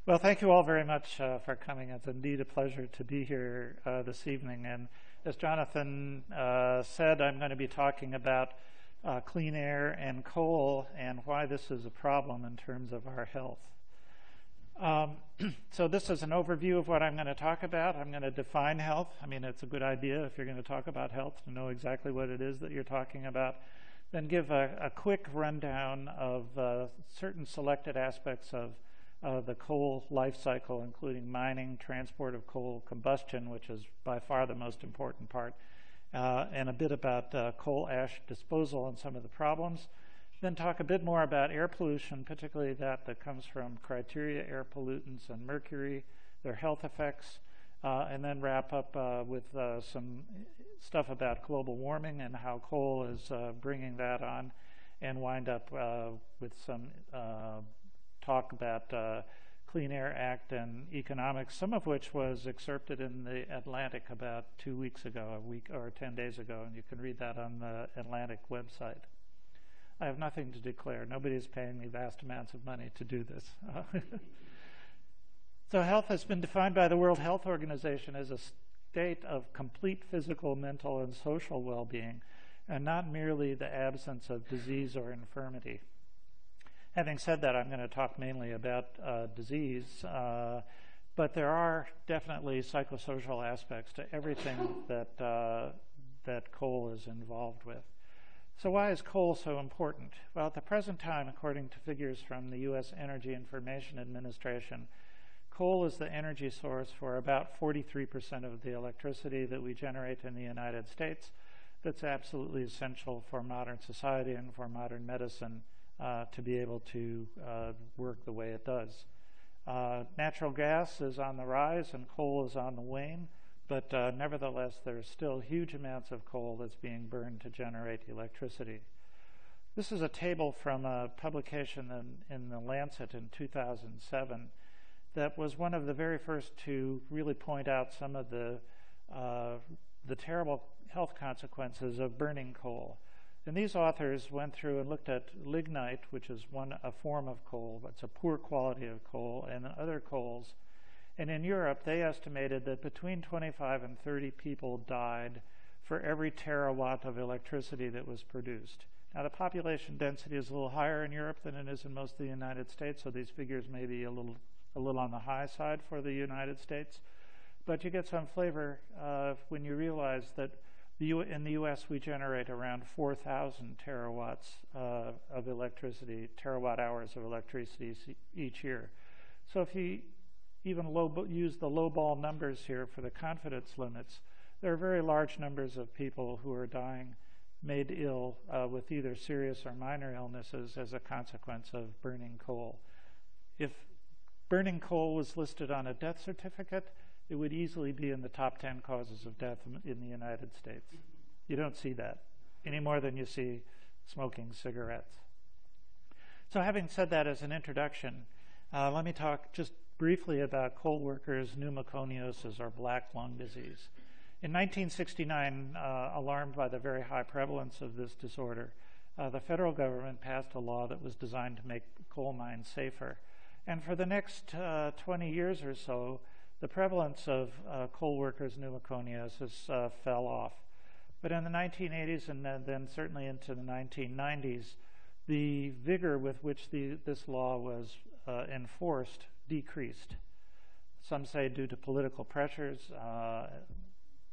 Well, thank you all very much for coming. It's indeed a pleasure to be here this evening. And as Jonathan said, I'm going to be talking about clean air and coal and why this is a problem in terms of our health. So this is an overview of what I'm going to talk about. I'm going to define health. I mean, it's a good idea if you're going to talk about health to know exactly what it is that you're talking about. Then give a quick rundown of certain selected aspects of the coal life cycle, including mining, transport of coal, combustion, which is by far the most important part, and a bit about coal ash disposal and some of the problems. Then talk a bit more about air pollution, particularly that comes from criteria air pollutants and mercury, their health effects, and then wrap up with some stuff about global warming and how coal is bringing that on, and wind up with some talk about Clean Air Act and economics, some of which was excerpted in the Atlantic about 2 weeks ago, a week or 10 days ago, and you can read that on the Atlantic website. I have nothing to declare. Nobody is paying me vast amounts of money to do this. So health has been defined by the World Health Organization as a state of complete physical, mental, and social well-being, and not merely the absence of disease or infirmity. Having said that, I'm going to talk mainly about disease, but there are definitely psychosocial aspects to everything that coal is involved with. So why is coal so important? Well, at the present time, according to figures from the U.S. Energy Information Administration, coal is the energy source for about 43% of the electricity that we generate in the United States. That's absolutely essential for modern society and for modern medicine to be able to work the way it does. Natural gas is on the rise and coal is on the wane, but nevertheless, there's still huge amounts of coal that's being burned to generate electricity. This is a table from a publication in The Lancet in 2007 that was one of the very first to really point out some of the terrible health consequences of burning coal. And these authors went through and looked at lignite, which is a form of coal, but it's a poor quality of coal, and other coals. And in Europe, they estimated that between 25 and 30 people died for every terawatt of electricity that was produced. Now, the population density is a little higher in Europe than it is in most of the United States, so these figures may be a little on the high side for the United States. But you get some flavor when you realize that in the U.S. we generate around 4,000 terawatts of electricity, terawatt hours of electricity each year. So if you even use the lowball numbers here for the confidence limits, there are very large numbers of people who are dying, made ill with either serious or minor illnesses as a consequence of burning coal. If burning coal was listed on a death certificate, it would easily be in the top 10 causes of death in the United States. You don't see that any more than you see smoking cigarettes. So having said that as an introduction, let me talk just briefly about Coalworkers Pneumoconiosis, or black lung disease. In 1969, alarmed by the very high prevalence of this disorder, the federal government passed a law that was designed to make coal mines safer. And for the next 20 years or so, the prevalence of Coalworkers Pneumoconiosis fell off. But in the 1980s and then certainly into the 1990s, the vigor with which this law was enforced decreased. Some say due to political pressures,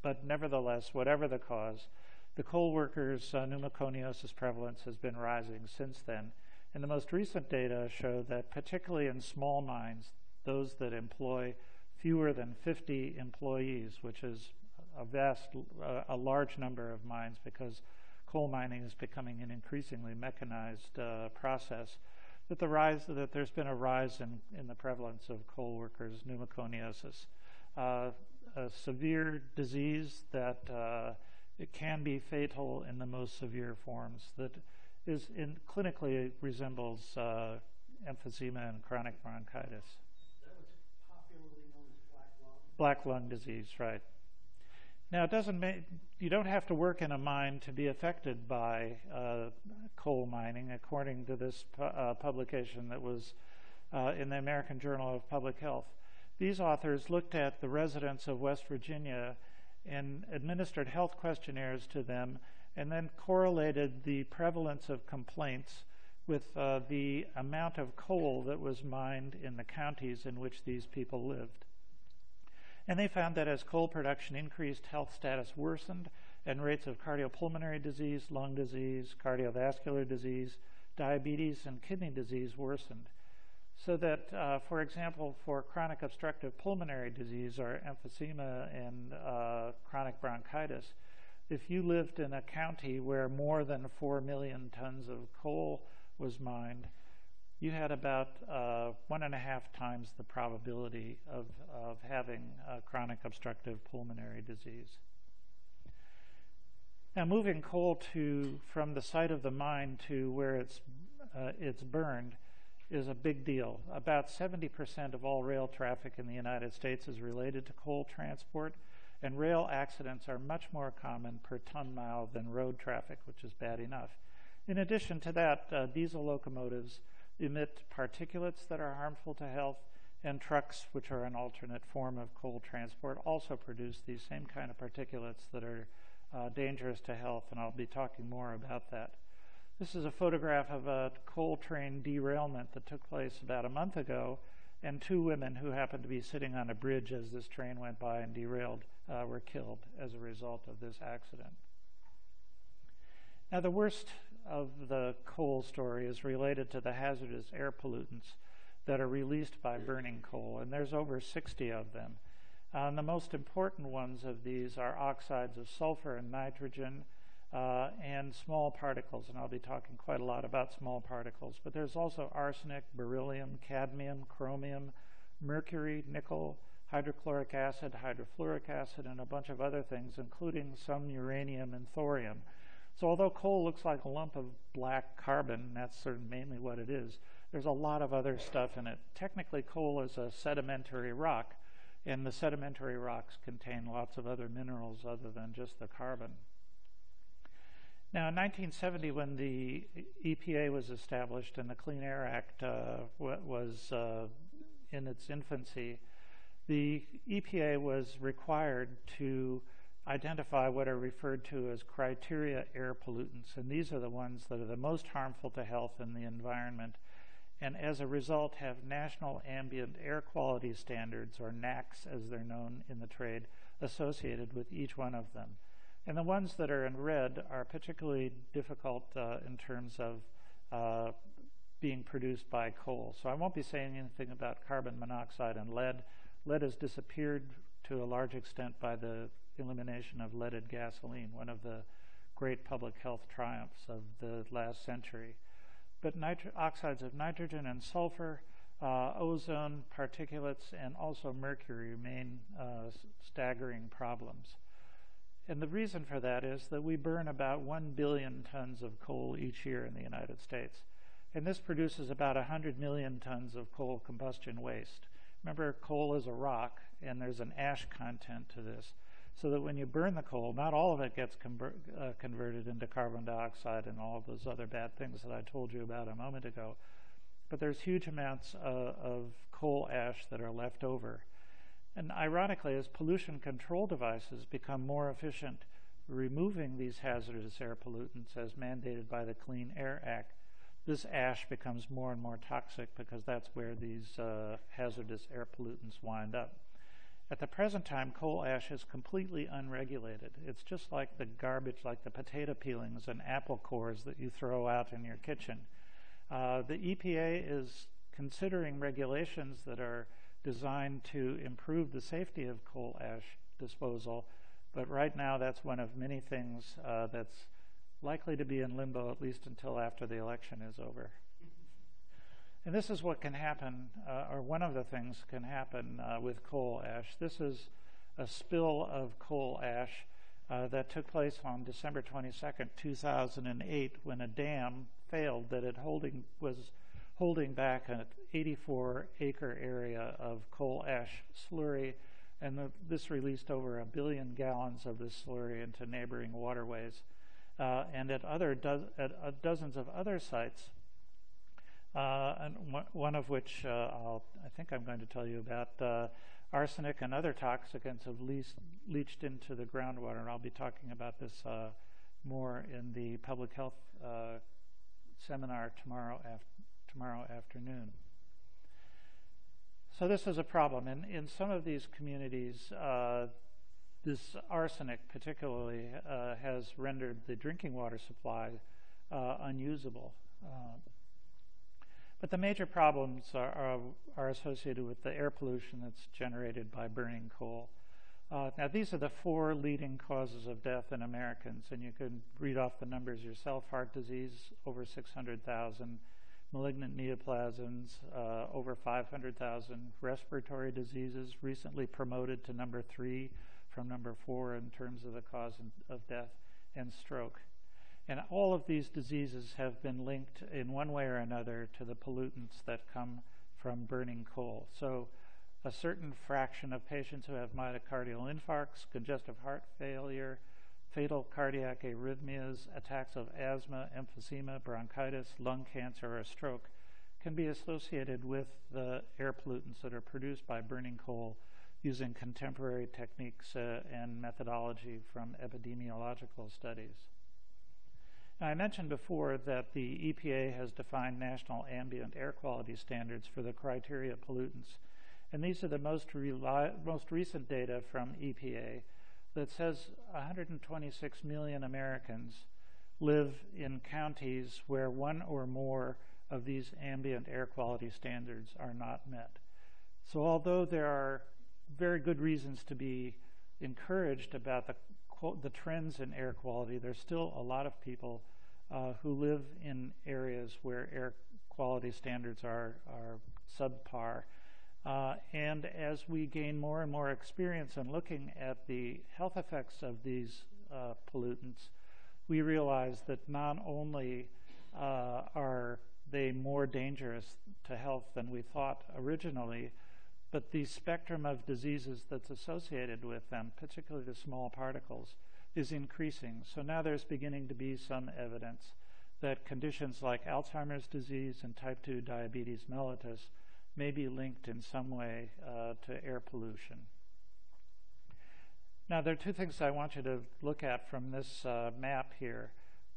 but nevertheless, whatever the cause, the Coalworkers Pneumoconiosis prevalence has been rising since then. And the most recent data show that particularly in small mines, those that employ fewer than 50 employees, which is a large number of mines because coal mining is becoming an increasingly mechanized process, that there's been a rise in the prevalence of Coalworkers Pneumoconiosis. A severe disease that it can be fatal in the most severe forms, that clinically resembles emphysema and chronic bronchitis. That was popularly known as black lung? Black lung disease, right. Now, you don't have to work in a mine to be affected by coal mining, according to this publication that was in the American Journal of Public Health. These authors looked at the residents of West Virginia and administered health questionnaires to them, and then correlated the prevalence of complaints with the amount of coal that was mined in the counties in which these people lived. And they found that as coal production increased, health status worsened, and rates of cardiopulmonary disease, lung disease, cardiovascular disease, diabetes, and kidney disease worsened. So that, for example, for chronic obstructive pulmonary disease or emphysema and chronic bronchitis, if you lived in a county where more than 4 million tons of coal was mined, you had about 1.5 times the probability of having chronic obstructive pulmonary disease. Now, moving coal from the site of the mine to where it's burned is a big deal. About 70% of all rail traffic in the United States is related to coal transport, and rail accidents are much more common per ton mile than road traffic, which is bad enough. In addition to that, diesel locomotives emit particulates that are harmful to health, and trucks, which are an alternate form of coal transport, also produce these same kind of particulates that are dangerous to health, and I'll be talking more about that. This is a photograph of a coal train derailment that took place about a month ago, and 2 women who happened to be sitting on a bridge as this train went by and derailed were killed as a result of this accident. Now, the worst of the coal story is related to the hazardous air pollutants that are released by burning coal, and there's over 60 of them. The most important ones of these are oxides of sulfur and nitrogen, and small particles, and I'll be talking quite a lot about small particles. But there's also arsenic, beryllium, cadmium, chromium, mercury, nickel, hydrochloric acid, hydrofluoric acid, and a bunch of other things, including some uranium and thorium. So although coal looks like a lump of black carbon, that's sort of mainly what it is, there's a lot of other stuff in it. Technically, coal is a sedimentary rock, and the sedimentary rocks contain lots of other minerals other than just the carbon. Now, in 1970, when the EPA was established and the Clean Air Act was in its infancy, the EPA was required to identify what are referred to as criteria air pollutants, and these are the ones that are the most harmful to health and the environment, and as a result have National Ambient Air Quality Standards, or NAAQS as they're known in the trade, associated with each one of them. And the ones that are in red are particularly difficult in terms of being produced by coal. So I won't be saying anything about carbon monoxide and lead. Lead has disappeared to a large extent by the elimination of leaded gasoline, one of the great public health triumphs of the last century. But oxides of nitrogen and sulfur, ozone, particulates, and also mercury remain staggering problems. And the reason for that is that we burn about 1 billion tons of coal each year in the United States. And this produces about 100 million tons of coal combustion waste. Remember, coal is a rock, and there's an ash content to this. So that when you burn the coal, not all of it gets converted into carbon dioxide and all of those other bad things that I told you about a moment ago. But there's huge amounts of coal ash that are left over. And ironically, as pollution control devices become more efficient removing these hazardous air pollutants as mandated by the Clean Air Act, this ash becomes more and more toxic because that's where these hazardous air pollutants wind up. At the present time, coal ash is completely unregulated. It's just like the garbage, like the potato peelings and apple cores that you throw out in your kitchen. The EPA is considering regulations that are designed to improve the safety of coal ash disposal, but right now that's one of many things that's likely to be in limbo at least until after the election is over. And this is what can happen, or one of the things can happen with coal ash. This is a spill of coal ash that took place on December 22nd, 2008, when a dam failed that it was holding back an 84-acre area of coal ash slurry, and this released over 1 billion gallons of this slurry into neighboring waterways. And at dozens of other sites, and one of which I think I'm going to tell you about. Arsenic and other toxicants have leached into the groundwater, and I'll be talking about this more in the public health seminar tomorrow afternoon. So this is a problem. In some of these communities, this arsenic particularly has rendered the drinking water supply unusable. But the major problems are associated with the air pollution that's generated by burning coal. Now, these are the 4 leading causes of death in Americans, and you can read off the numbers yourself. Heart disease, over 600,000. Malignant neoplasms, over 500,000. Respiratory diseases, recently promoted to number 3 from number 4 in terms of the cause of death, and stroke. And all of these diseases have been linked in one way or another to the pollutants that come from burning coal. So a certain fraction of patients who have myocardial infarcts, congestive heart failure, fatal cardiac arrhythmias, attacks of asthma, emphysema, bronchitis, lung cancer, or stroke can be associated with the air pollutants that are produced by burning coal using contemporary techniques and methodology from epidemiological studies. Now, I mentioned before that the EPA has defined national ambient air quality standards for the criteria pollutants. And these are the most recent data from EPA that says 126 million Americans live in counties where one or more of these ambient air quality standards are not met. So although there are very good reasons to be encouraged about the trends in air quality, there's still a lot of people who live in areas where air quality standards are subpar. And as we gain more and more experience in looking at the health effects of these pollutants, we realize that not only are they more dangerous to health than we thought originally, but the spectrum of diseases that's associated with them, particularly the small particles, is increasing. So now there's beginning to be some evidence that conditions like Alzheimer's disease and type 2 diabetes mellitus may be linked in some way to air pollution. Now, there are 2 things I want you to look at from this map here.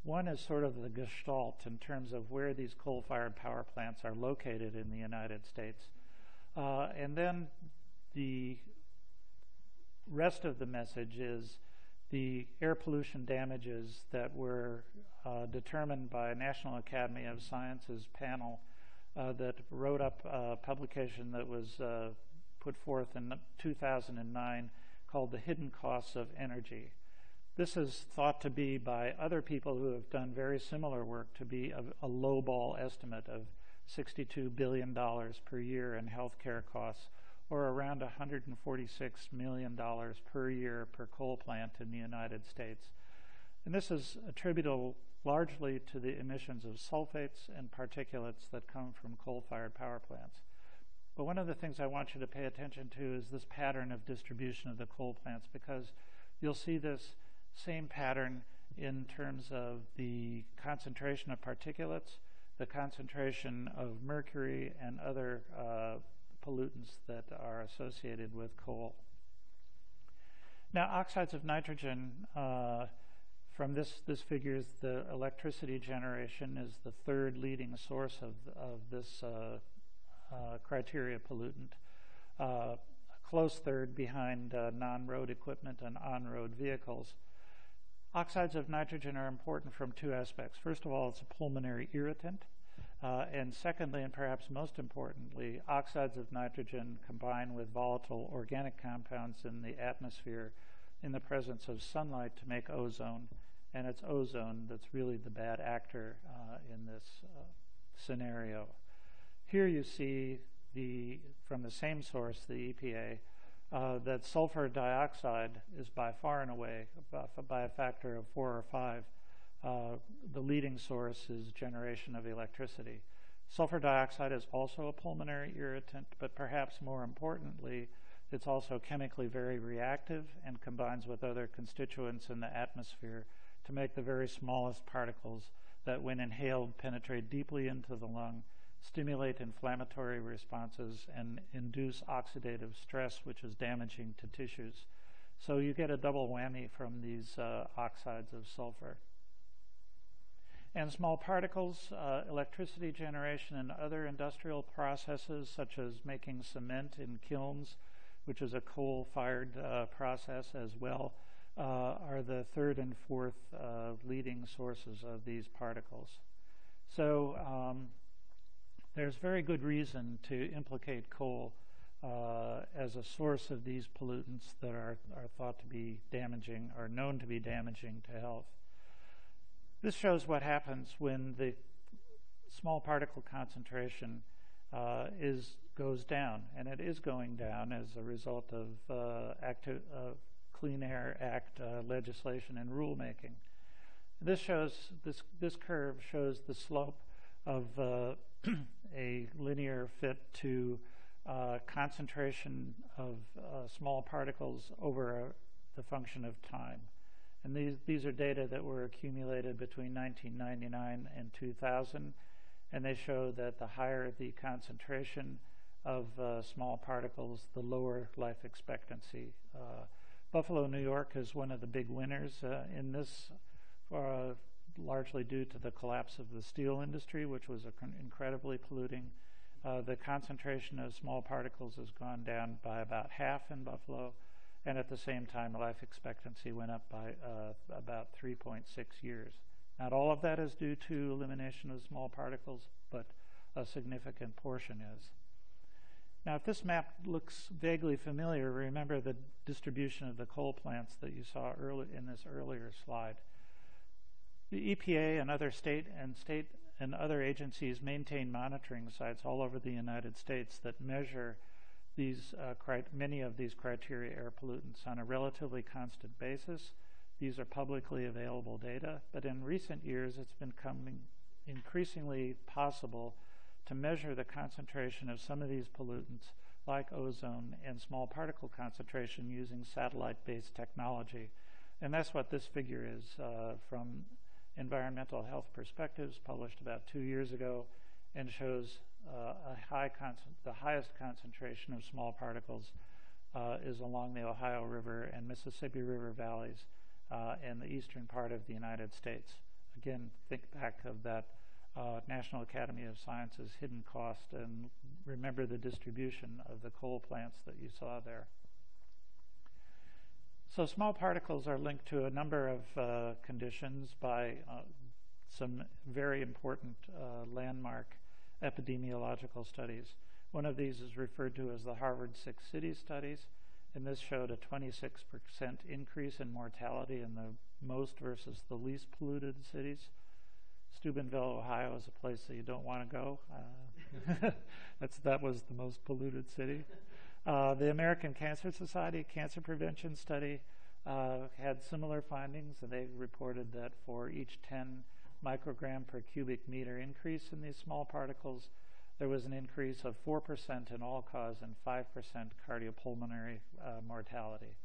One is sort of the gestalt in terms of where these coal-fired power plants are located in the United States. And then the rest of the message is the air pollution damages that were determined by a National Academy of Sciences panel that wrote up a publication that was put forth in 2009 called The Hidden Costs of Energy. This is thought to be, by other people who have done very similar work, to be a lowball estimate of $62 billion per year in healthcare costs, or around $146 million per year per coal plant in the United States. And this is attributable largely to the emissions of sulfates and particulates that come from coal-fired power plants. But one of the things I want you to pay attention to is this pattern of distribution of the coal plants, because you'll see this same pattern in terms of the concentration of particulates, the concentration of mercury, and other pollutants that are associated with coal. Now, oxides of nitrogen, from this figure, the electricity generation is the 3rd leading source of this criteria pollutant. A close 3rd behind non-road equipment and on-road vehicles. Oxides of nitrogen are important from 2 aspects. First of all, it's a pulmonary irritant. And secondly, and perhaps most importantly, oxides of nitrogen combine with volatile organic compounds in the atmosphere in the presence of sunlight to make ozone. And it's ozone that's really the bad actor in this scenario. Here you see, from the same source, the EPA, that sulfur dioxide is by far and away, by a factor of 4 or 5, the leading source is generation of electricity. Sulfur dioxide is also a pulmonary irritant, but perhaps more importantly, it's also chemically very reactive and combines with other constituents in the atmosphere to make the very smallest particles that, when inhaled, penetrate deeply into the lung stimulate inflammatory responses, and induce oxidative stress, which is damaging to tissues. So you get a double whammy from these oxides of sulfur. And small particles, electricity generation, and other industrial processes, such as making cement in kilns, which is a coal-fired process as well, are the third and fourth leading sources of these particles. So there's very good reason to implicate coal as a source of these pollutants that are thought to be damaging or known to be damaging to health. This shows what happens when the small particle concentration goes down, and it is going down as a result of Clean Air Act legislation and rulemaking. This curve shows the slope of a linear fit to concentration of small particles over the function of time. And these are data that were accumulated between 1999 and 2000, and they show that the higher the concentration of small particles, the lower life expectancy. Buffalo, New York is one of the big winners in this, largely due to the collapse of the steel industry, which was incredibly polluting. The concentration of small particles has gone down by about half in Buffalo, and at the same time, life expectancy went up by about 3.6 years. Not all of that is due to elimination of small particles, but a significant portion is. Now, if this map looks vaguely familiar, remember the distribution of the coal plants that you saw in this earlier slide. The EPA and other state and other agencies maintain monitoring sites all over the United States that measure these many of these criteria air pollutants on a relatively constant basis. These are publicly available data, but in recent years it's been becoming increasingly possible to measure the concentration of some of these pollutants, like ozone and small particle concentration, using satellite-based technology. And that's what this figure is from Environmental Health Perspectives, published about 2 years ago, and shows the highest concentration of small particles is along the Ohio River and Mississippi River valleys in the eastern part of the United States. Again, think back of that National Academy of Sciences hidden cost, and remember the distribution of the coal plants that you saw there. So small particles are linked to a number of conditions by some very important landmark epidemiological studies. One of these is referred to as the Harvard 6 Cities studies, and this showed a 26% increase in mortality in the most versus the least polluted cities. Steubenville, Ohio is a place that you don't want to go. That was the most polluted city. The American Cancer Society Cancer Prevention Study had similar findings, and they reported that for each 10 microgram per cubic meter increase in these small particles, there was an increase of 4% in all-cause and 5% cardiopulmonary mortality.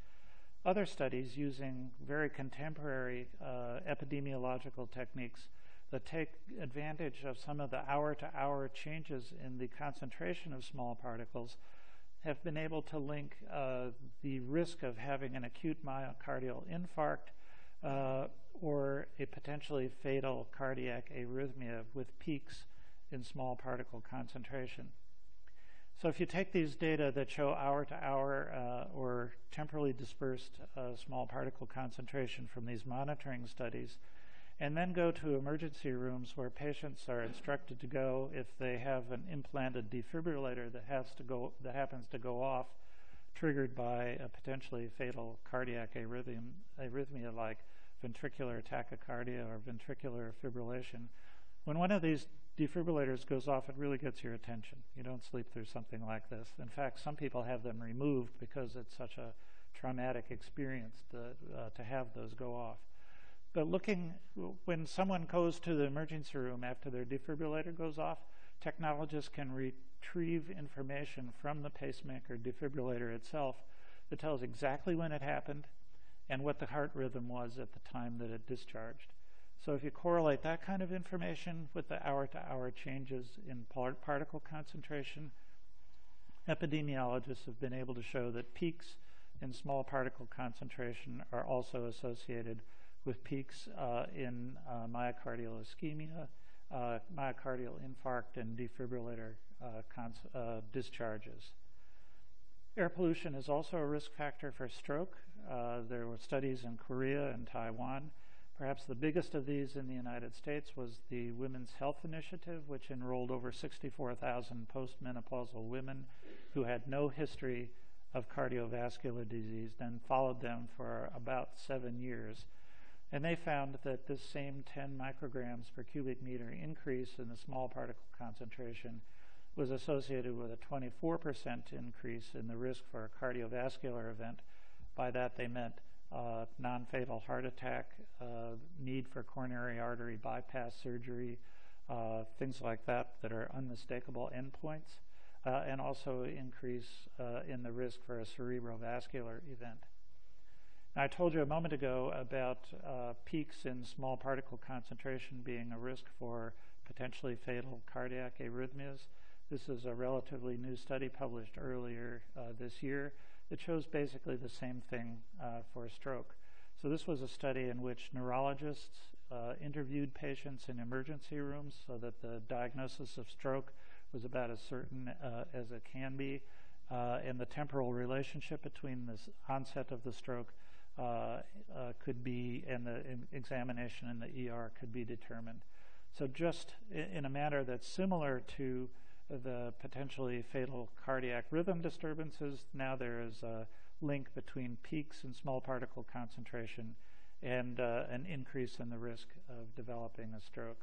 Other studies using very contemporary epidemiological techniques that take advantage of some of the hour-to-hour changes in the concentration of small particles have been able to link the risk of having an acute myocardial infarct or a potentially fatal cardiac arrhythmia with peaks in small particle concentration. So if you take these data that show hour-to-hour or temporally dispersed small particle concentration from these monitoring studies, and then go to emergency rooms where patients are instructed to go if they have an implanted defibrillator that happens to go off, triggered by a potentially fatal cardiac arrhythmia like ventricular tachycardia or ventricular fibrillation. When one of these defibrillators goes off, it really gets your attention. You don't sleep through something like this. In fact, some people have them removed because it's such a traumatic experience to have those go off. But when someone goes to the emergency room after their defibrillator goes off, technologists can retrieve information from the pacemaker defibrillator itself that tells exactly when it happened and what the heart rhythm was at the time that it discharged. So if you correlate that kind of information with the hour-to-hour changes in particle concentration, epidemiologists have been able to show that peaks in small particle concentration are also associated with peaks in myocardial ischemia, myocardial infarct, and defibrillator discharges. Air pollution is also a risk factor for stroke. There were studies in Korea and Taiwan. Perhaps the biggest of these in the United States was the Women's Health Initiative, which enrolled over 64,000 postmenopausal women who had no history of cardiovascular disease, then followed them for about 7 years. And they found that this same 10 micrograms per cubic meter increase in the small particle concentration was associated with a 24% increase in the risk for a cardiovascular event. By that they meant non-fatal heart attack, need for coronary artery bypass surgery, things like that are unmistakable endpoints, and also increase in the risk for a cerebrovascular event. Now, I told you a moment ago about peaks in small particle concentration being a risk for potentially fatal cardiac arrhythmias. This is a relatively new study published earlier this year that shows basically the same thing for stroke. So this was a study in which neurologists interviewed patients in emergency rooms so that the diagnosis of stroke was about as certain as it can be, and the temporal relationship between the onset of the stroke could be, and the examination in the ER could be determined. So just in a manner that's similar to the potentially fatal cardiac rhythm disturbances, now there is a link between peaks in small particle concentration and an increase in the risk of developing a stroke.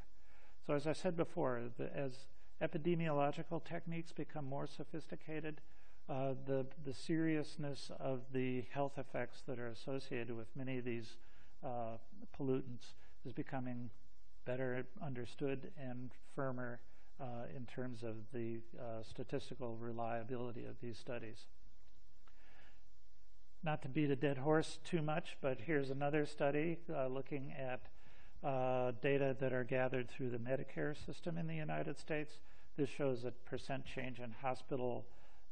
So as I said before, as epidemiological techniques become more sophisticated, the seriousness of the health effects that are associated with many of these pollutants is becoming better understood and firmer in terms of the statistical reliability of these studies. Not to beat a dead horse too much, but here's another study looking at data that are gathered through the Medicare system in the United States. This shows a percent change in hospital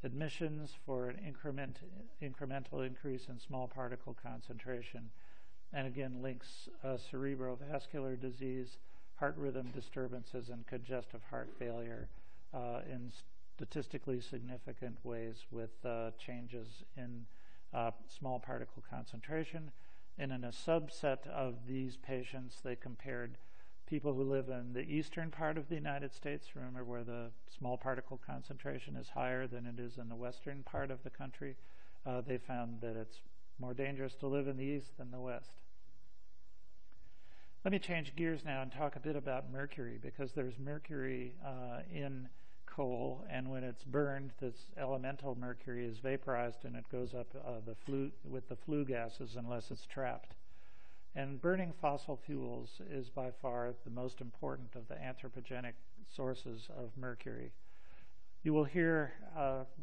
admissions for an incremental increase in small particle concentration, and again links cerebrovascular disease, heart rhythm disturbances, and congestive heart failure in statistically significant ways with changes in small particle concentration. And in a subset of these patients, they compared people who live in the eastern part of the United States, remember where the small particle concentration is higher than it is in the western part of the country. They found that it's more dangerous to live in the east than the west. Let me change gears now and talk a bit about mercury, because there's mercury in coal, and when it's burned, this elemental mercury is vaporized and it goes up with the flue gases unless it's trapped. And burning fossil fuels is by far the most important of the anthropogenic sources of mercury. You will hear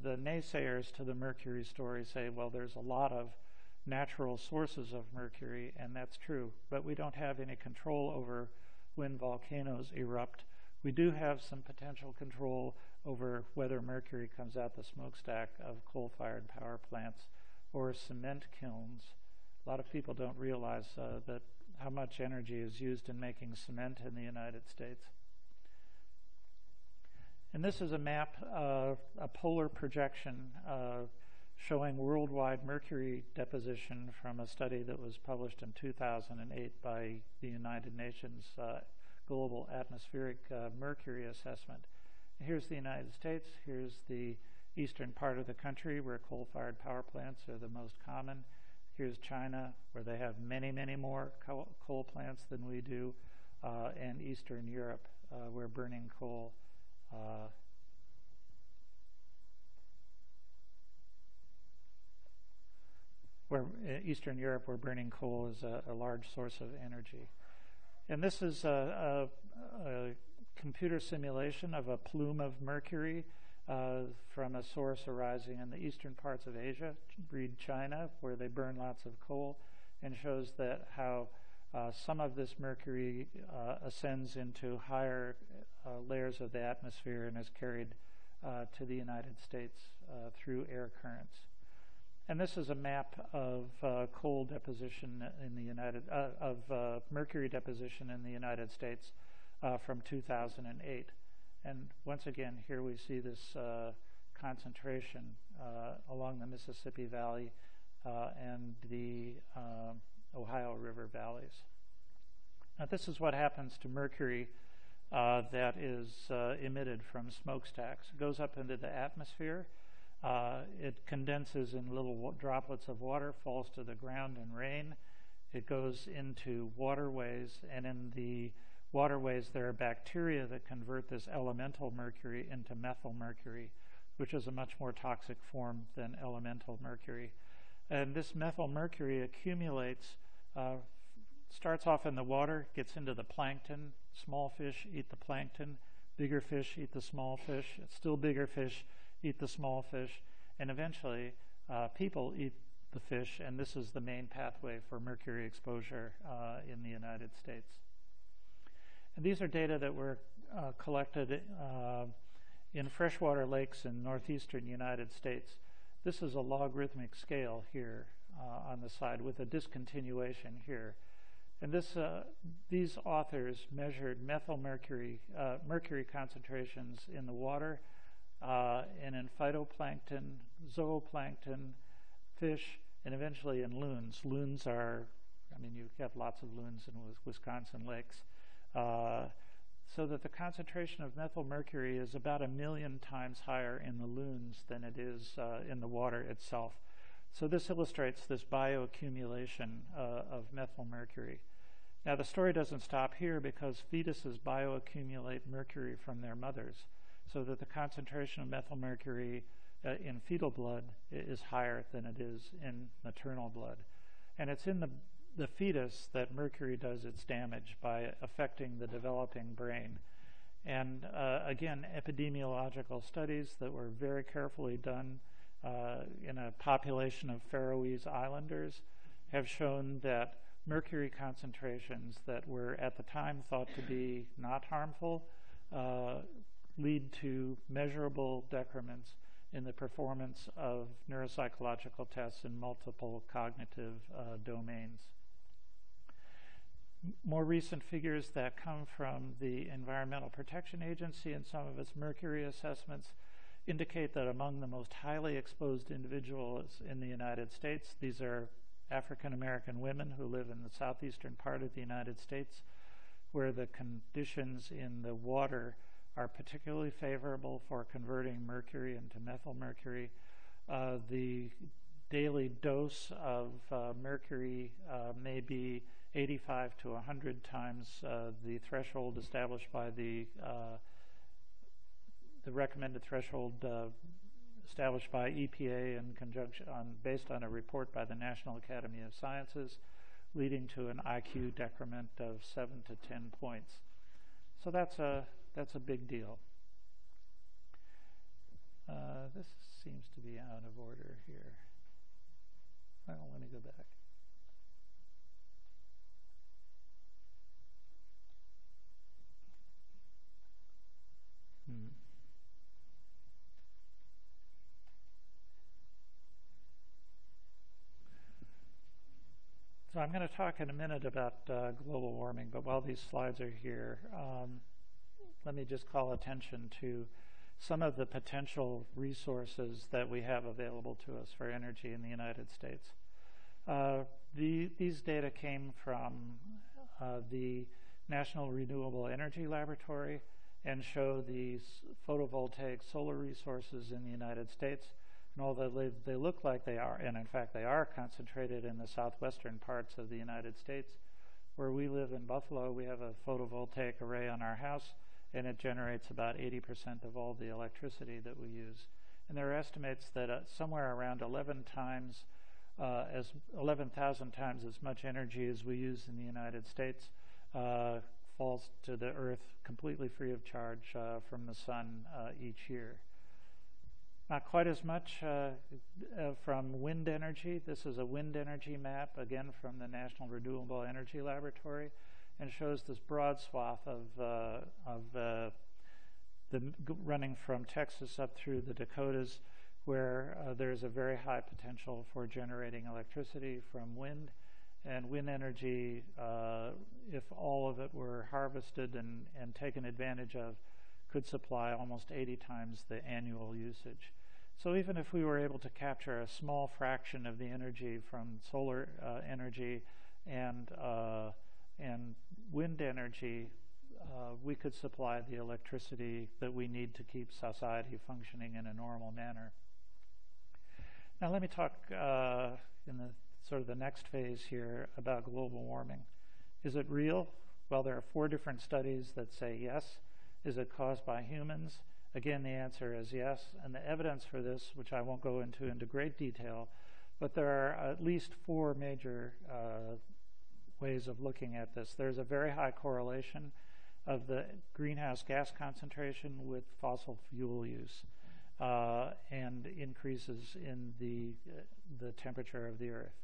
the naysayers to the mercury story say, well, there's a lot of natural sources of mercury, and that's true, but we don't have any control over when volcanoes erupt. We do have some potential control over whether mercury comes out the smokestack of coal-fired power plants or cement kilns. A lot of people don't realize that how much energy is used in making cement in the United States. And this is a map, a polar projection showing worldwide mercury deposition from a study that was published in 2008 by the United Nations Global Atmospheric Mercury Assessment. Here's the United States. Here's the eastern part of the country where coal-fired power plants are the most common. Here's China, where they have many, many more coal plants than we do, and Eastern Europe, where burning coal Eastern Europe, where burning coal is a large source of energy. And this is a computer simulation of a plume of mercury from a source arising in the eastern parts of Asia, read China, where they burn lots of coal, and shows that how Some of this mercury ascends into higher layers of the atmosphere and is carried to the United States through air currents. And this is a map of coal deposition in the mercury deposition in the United States from 2008. And once again, here we see this concentration along the Mississippi Valley and the Ohio River valleys. Now, this is what happens to mercury that is emitted from smokestacks. It goes up into the atmosphere. It condenses in little droplets of water, falls to the ground in rain. It goes into waterways, and in the waterways there are bacteria that convert this elemental mercury into methyl mercury, which is a much more toxic form than elemental mercury. And this methyl mercury accumulates, starts off in the water, gets into the plankton. Small fish eat the plankton. Bigger fish eat the small fish. Still bigger fish eat the small fish. And eventually, people eat the fish, and this is the main pathway for mercury exposure in the United States. And these are data that were collected in freshwater lakes in northeastern United States. This is a logarithmic scale here on the side with a discontinuation here. And these authors measured methyl mercury, mercury concentrations in the water and in phytoplankton, zooplankton, fish, and eventually in loons. Loons are, I mean, you get lots of loons in Wisconsin lakes. So that the concentration of methyl mercury is about 1 million times higher in the loons than it is in the water itself. So this illustrates this bioaccumulation of methyl mercury. Now the story doesn't stop here, because fetuses bioaccumulate mercury from their mothers, so that the concentration of methyl mercury in fetal blood is higher than it is in maternal blood. And it's in the fetus that mercury does its damage by affecting the developing brain. And again, epidemiological studies that were very carefully done in a population of Faroese Islanders have shown that mercury concentrations that were at the time thought to be not harmful lead to measurable decrements in the performance of neuropsychological tests in multiple cognitive domains. More recent figures that come from the Environmental Protection Agency and some of its mercury assessments indicate that among the most highly exposed individuals in the United States, these are African American women who live in the southeastern part of the United States, where the conditions in the water are particularly favorable for converting mercury into methyl mercury. The daily dose of mercury may be 85 to 100 times the threshold established by the recommended threshold established by EPA in conjunction based on a report by the National Academy of Sciences, leading to an IQ decrement of 7 to 10 points. So that's a big deal. This seems to be out of order here. Well, let me go back. So I'm going to talk in a minute about global warming, but while these slides are here, let me just call attention to some of the potential resources that we have available to us for energy in the United States. These data came from the National Renewable Energy Laboratory and show these photovoltaic solar resources in the United States. And although they look like they are, and in fact they are concentrated in the southwestern parts of the United States, where we live in Buffalo, we have a photovoltaic array on our house, and it generates about 80% of all the electricity that we use. And there are estimates that somewhere around 11,000 times as much energy as we use in the United States falls to the earth completely free of charge from the sun each year. Not quite as much from wind energy. This is a wind energy map, again from the National Renewable Energy Laboratory, and shows this broad swath of running from Texas up through the Dakotas, where there's a very high potential for generating electricity from wind. And wind energy, if all of it were harvested and taken advantage of, could supply almost 80 times the annual usage. So even if we were able to capture a small fraction of the energy from solar energy and wind energy, we could supply the electricity that we need to keep society functioning in a normal manner. Now let me talk in the sort of the next phase here about global warming. Is it real? Well, there are 4 different studies that say yes. Is it caused by humans? Again, the answer is yes, and the evidence for this, which I won't go into great detail, but there are at least 4 major ways of looking at this. There's a very high correlation of the greenhouse gas concentration with fossil fuel use and increases in the temperature of the Earth.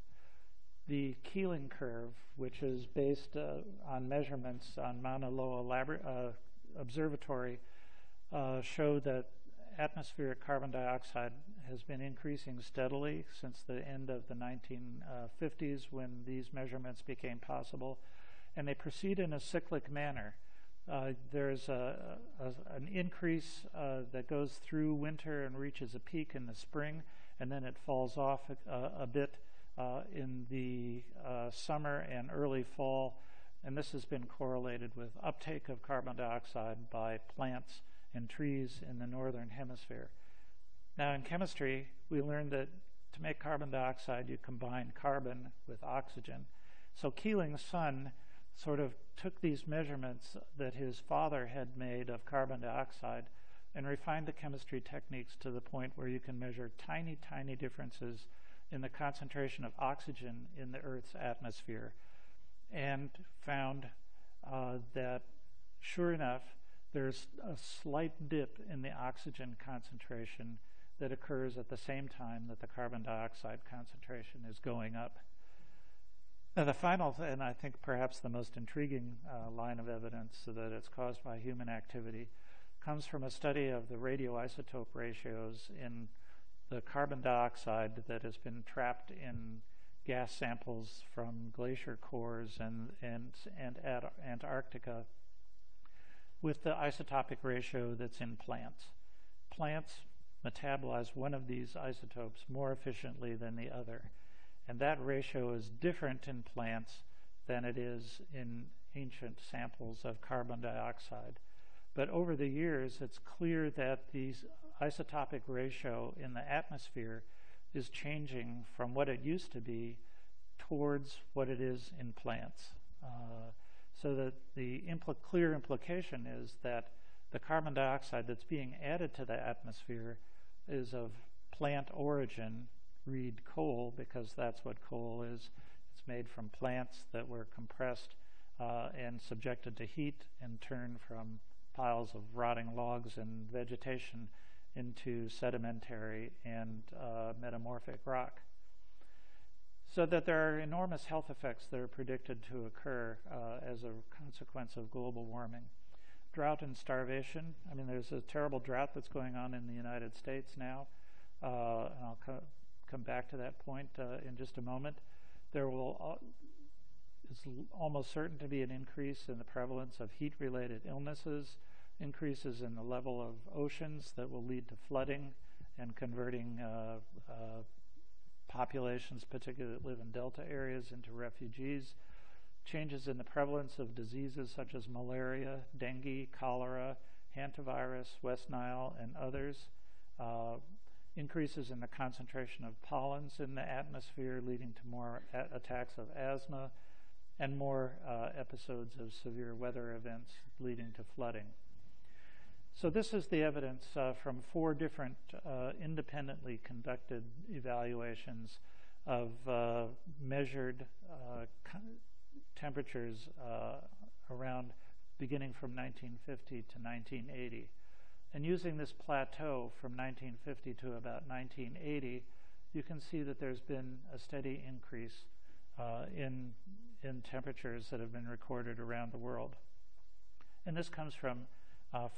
The Keeling curve, which is based on measurements on Mauna Loa Observatory, show that atmospheric carbon dioxide has been increasing steadily since the end of the 1950s when these measurements became possible, and they proceed in a cyclic manner. There's an increase that goes through winter and reaches a peak in the spring, and then it falls off a bit in the summer and early fall, and this has been correlated with uptake of carbon dioxide by plants and trees in the northern hemisphere. Now in chemistry, we learned that to make carbon dioxide, you combine carbon with oxygen. So Keeling's son sort of took these measurements that his father had made of carbon dioxide and refined the chemistry techniques to the point where you can measure tiny, tiny differences in the concentration of oxygen in the Earth's atmosphere, and found that, sure enough, there's a slight dip in the oxygen concentration that occurs at the same time that the carbon dioxide concentration is going up. Now the final, and I think perhaps the most intriguing line of evidence that it's caused by human activity, comes from a study of the radioisotope ratios in the carbon dioxide that has been trapped in gas samples from glacier cores and Antarctica, with the isotopic ratio that's in plants. Plants metabolize one of these isotopes more efficiently than the other, and that ratio is different in plants than it is in ancient samples of carbon dioxide. But over the years, it's clear that the isotopic ratio in the atmosphere is changing from what it used to be towards what it is in plants. So that the clear implication is that the carbon dioxide that's being added to the atmosphere is of plant origin. Read coal, because that's what coal is. It's made from plants that were compressed and subjected to heat and turned from piles of rotting logs and vegetation into sedimentary and metamorphic rock. So that there are enormous health effects that are predicted to occur as a consequence of global warming. Drought and starvation. I mean, there's a terrible drought that's going on in the United States now. And I'll come back to that point in just a moment. There is almost certain to be an increase in the prevalence of heat-related illnesses, increases in the level of oceans that will lead to flooding and converting populations, particularly that live in delta areas, into refugees, changes in the prevalence of diseases such as malaria, dengue, cholera, hantavirus, West Nile, and others, increases in the concentration of pollens in the atmosphere, leading to more attacks of asthma, and more episodes of severe weather events leading to flooding. So this is the evidence from 4 different independently conducted evaluations of measured temperatures around beginning from 1950 to 1980. And using this plateau from 1950 to about 1980, you can see that there's been a steady increase in temperatures that have been recorded around the world. And this comes from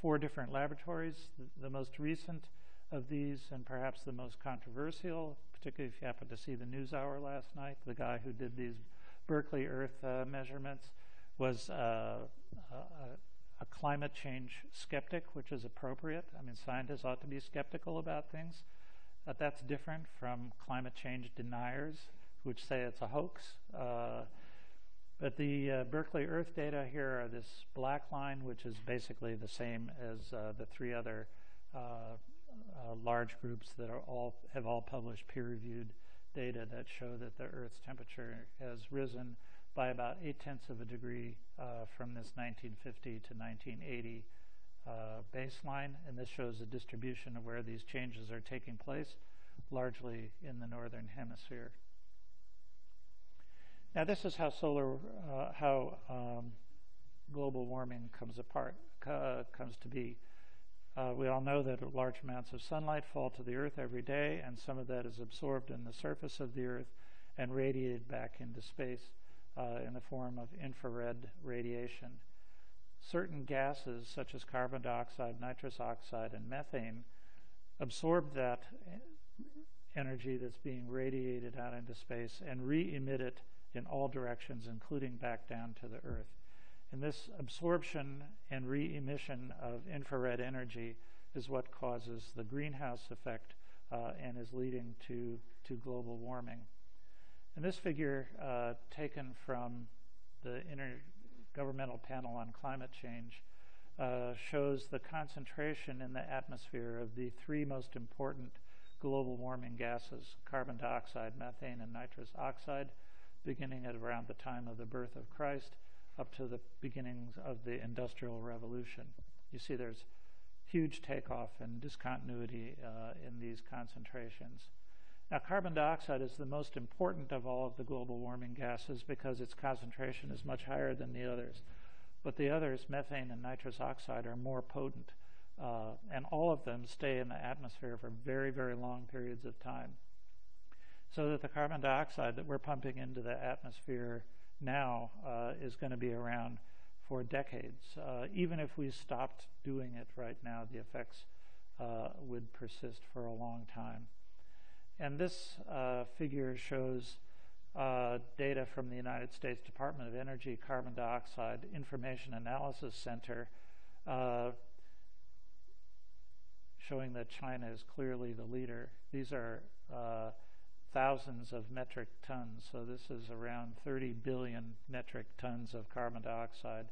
4 different laboratories. The most recent of these, and perhaps the most controversial, particularly if you happen to see the NewsHour last night, the guy who did these Berkeley Earth measurements was a climate change skeptic, which is appropriate. I mean, scientists ought to be skeptical about things. That's different from climate change deniers, which say it's a hoax. But the Berkeley Earth data here are this black line, which is basically the same as the 3 other large groups that have all published peer-reviewed data that show that the Earth's temperature has risen by about 0.8 of a degree from this 1950 to 1980 baseline. And this shows the distribution of where these changes are taking place, largely in the northern hemisphere. Now, this is how global warming comes to be. We all know that large amounts of sunlight fall to the Earth every day, and some of that is absorbed in the surface of the Earth and radiated back into space in the form of infrared radiation. Certain gases, such as carbon dioxide, nitrous oxide, and methane, absorb that energy that's being radiated out into space and re-emit it in all directions, including back down to the Earth. And this absorption and re-emission of infrared energy is what causes the greenhouse effect and is leading to global warming. And this figure, taken from the Intergovernmental Panel on Climate Change, shows the concentration in the atmosphere of the 3 most important global warming gases, carbon dioxide, methane, and nitrous oxide, beginning at around the time of the birth of Christ up to the beginnings of the Industrial Revolution. You see there's huge takeoff and discontinuity in these concentrations. Now, carbon dioxide is the most important of all of the global warming gases because its concentration is much higher than the others. But the others, methane and nitrous oxide, are more potent, and all of them stay in the atmosphere for very, very long periods of time. So that the carbon dioxide that we're pumping into the atmosphere now is going to be around for decades. Even if we stopped doing it right now, the effects would persist for a long time. And this figure shows data from the United States Department of Energy Carbon Dioxide Information Analysis Center, showing that China is clearly the leader. These are thousands of metric tons, so this is around 30 billion metric tons of carbon dioxide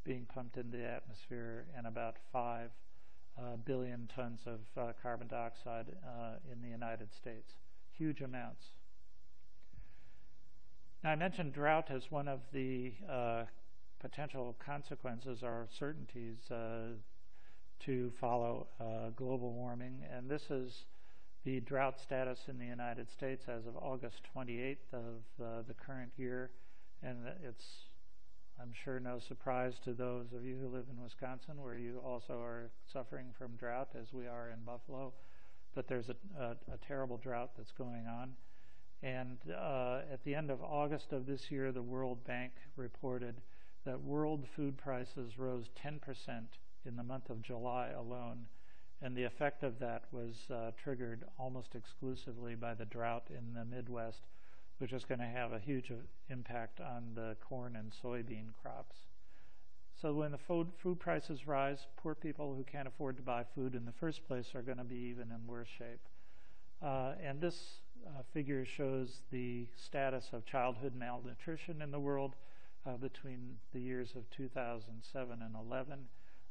being pumped into the atmosphere, and about 5 billion tons of carbon dioxide in the United States. Huge amounts. Now, I mentioned drought as one of the potential consequences or certainties to follow global warming, and this is the drought status in the United States as of August 28th of the current year. And it's, I'm sure, no surprise to those of you who live in Wisconsin, where you also are suffering from drought, as we are in Buffalo. But there's a terrible drought that's going on. And at the end of August of this year, the World Bank reported that world food prices rose 10% in the month of July alone. And the effect of that was triggered almost exclusively by the drought in the Midwest, which is going to have a huge impact on the corn and soybean crops. So when the food prices rise, poor people who can't afford to buy food in the first place are going to be even in worse shape. And this figure shows the status of childhood malnutrition in the world between the years of 2007 and 11.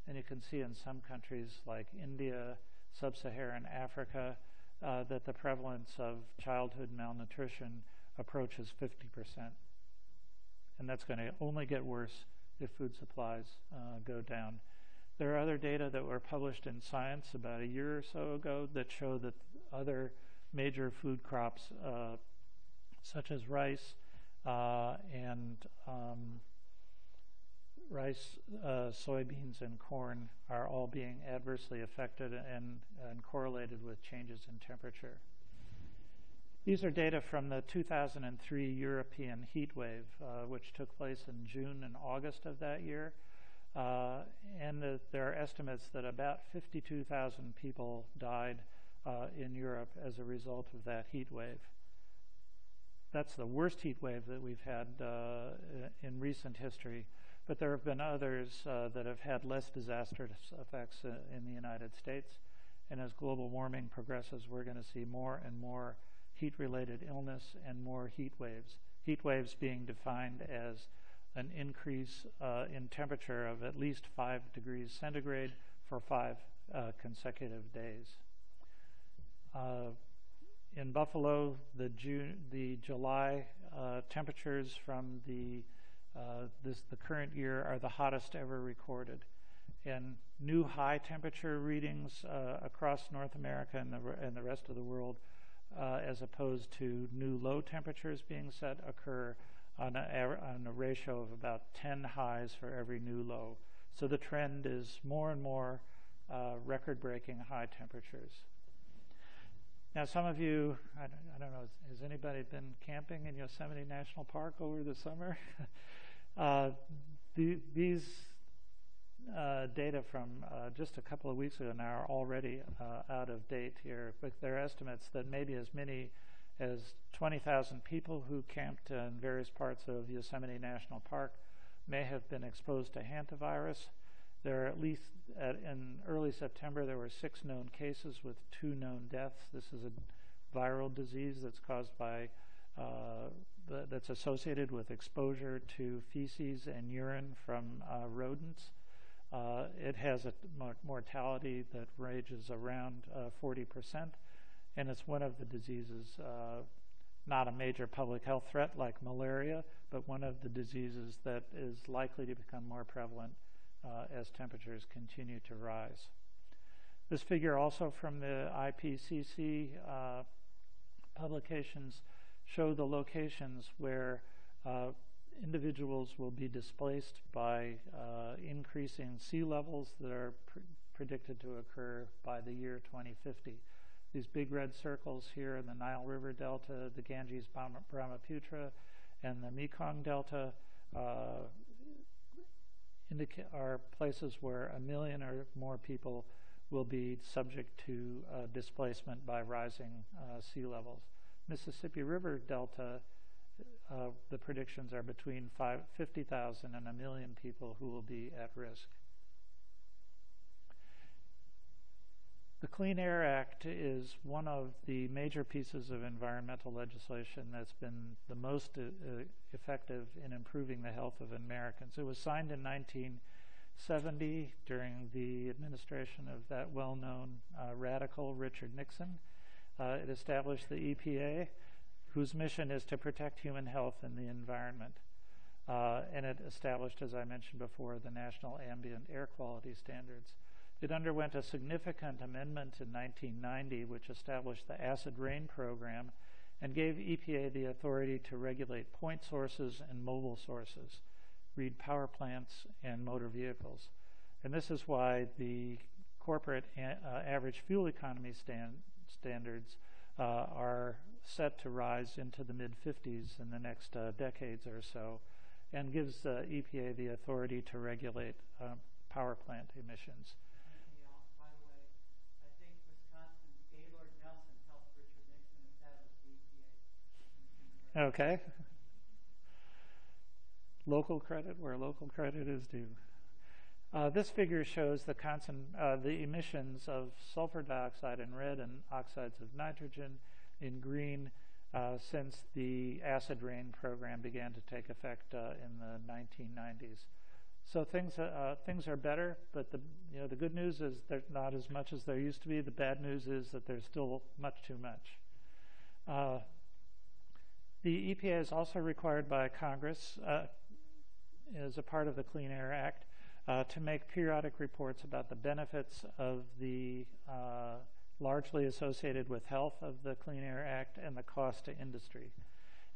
And you can see in some countries like India, sub-Saharan Africa, that the prevalence of childhood malnutrition approaches 50%. And that's going to only get worse if food supplies go down. There are other data that were published in Science about a year or so ago that show that other major food crops, such as rice and rice, soybeans, and corn are all being adversely affected and correlated with changes in temperature. These are data from the 2003 European heat wave, which took place in June and August of that year. There are estimates that about 52,000 people died in Europe as a result of that heat wave. That's the worst heat wave that we've had in recent history, but there have been others that have had less disastrous effects in the United States. And as global warming progresses, we're going to see more and more heat-related illness and more heat waves. Heat waves being defined as an increase in temperature of at least 5 degrees centigrade for 5 consecutive days. In Buffalo, the July temperatures from the current year are the hottest ever recorded, and new high temperature readings across North America and the rest of the world, as opposed to new low temperatures being set, occur on a ratio of about 10 highs for every new low. So the trend is more and more record-breaking high temperatures. Now, some of you, I don't know, has anybody been camping in Yosemite National Park over the summer? These data from just a couple of weeks ago now are already out of date here, but there are estimates that maybe as many as 20,000 people who camped in various parts of Yosemite National Park may have been exposed to hantavirus. There are at least, in early September, there were 6 known cases with 2 known deaths. This is a viral disease that's caused by, that's associated with exposure to feces and urine from rodents. It has a mortality that ranges around 40%, and it's one of the diseases, not a major public health threat like malaria, but one of the diseases that is likely to become more prevalent as temperatures continue to rise. This figure, also from the IPCC publications, show the locations where individuals will be displaced by increasing sea levels that are predicted to occur by the year 2050. These big red circles here in the Nile River Delta, the Ganges Brahmaputra, and the Mekong Delta are places where 1 million or more people will be subject to displacement by rising sea levels. Mississippi River Delta, the predictions are between 50,000 and 1 million people who will be at risk. The Clean Air Act is one of the major pieces of environmental legislation that's been the most effective in improving the health of Americans. It was signed in 1970 during the administration of that well-known radical Richard Nixon. It established the EPA, whose mission is to protect human health and the environment. And it established, as I mentioned before, the National Ambient Air Quality Standards. It underwent a significant amendment in 1990, which established the acid rain program and gave EPA the authority to regulate point sources and mobile sources, read power plants and motor vehicles. And this is why the corporate average fuel economy standards are set to rise into the mid-50s in the next decades or so, and gives EPA the authority to regulate power plant emissions. By the way, I think Wisconsin, Gaylord Nelson helped Richard Nixon establish the EPA. Okay. Local credit where local credit is due. This figure shows the emissions of sulfur dioxide in red and oxides of nitrogen in green since the acid rain program began to take effect in the 1990s. So things are better, but the good news is there's not as much as there used to be. The bad news is that there's still much too much. The EPA is also required by Congress, as a part of the Clean Air Act, to make periodic reports about the benefits of the largely associated with health of the Clean Air Act and the cost to industry.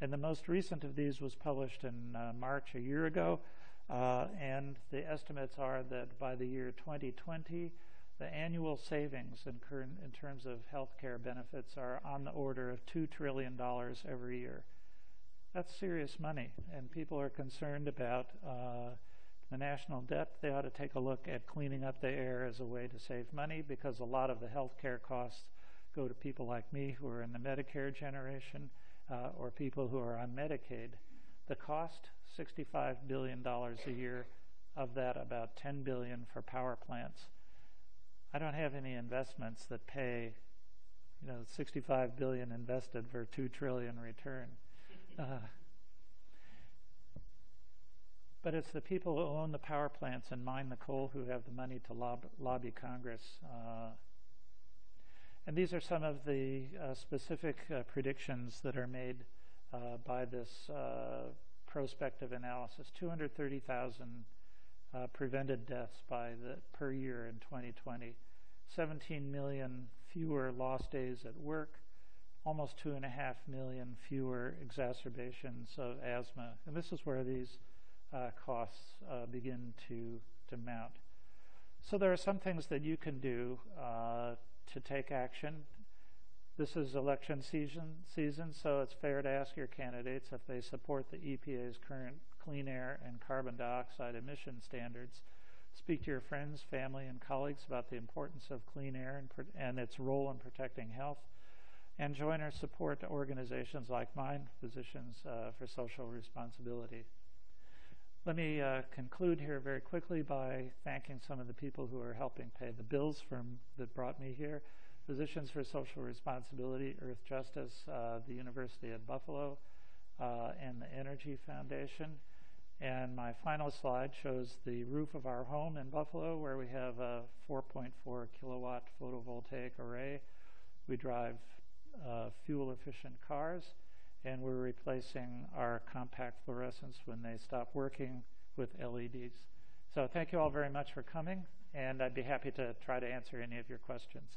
And the most recent of these was published in March a year ago. And the estimates are that by the year 2020, the annual savings in terms of healthcare benefits are on the order of $2 trillion every year. That's serious money, and people are concerned about the national debt. They ought to take a look at cleaning up the air as a way to save money, because a lot of the healthcare costs go to people like me who are in the Medicare generation or people who are on Medicaid. The cost, $65 billion a year. Of that, about $10 billion for power plants. I don't have any investments that pay, $65 billion invested for $2 trillion return. But it's the people who own the power plants and mine the coal who have the money to lobby Congress. And these are some of the specific predictions that are made by this prospective analysis. 230,000 prevented deaths per year in 2020. 17 million fewer lost days at work. Almost 2.5 million fewer exacerbations of asthma. And this is where these costs begin to mount. So there are some things that you can do to take action. This is election season, so it's fair to ask your candidates if they support the EPA's current clean air and carbon dioxide emission standards. Speak to your friends, family, and colleagues about the importance of clean air and its role in protecting health. And join or support organizations like mine, Physicians for Social Responsibility. Let me conclude here very quickly by thanking some of the people who are helping pay the bills that brought me here. Physicians for Social Responsibility, Earth Justice, the University at Buffalo, and the Energy Foundation. And my final slide shows the roof of our home in Buffalo, where we have a 4.4 kilowatt photovoltaic array. We drive fuel-efficient cars, and we're replacing our compact fluorescents when they stop working with LEDs. So thank you all very much for coming, and I'd be happy to try to answer any of your questions.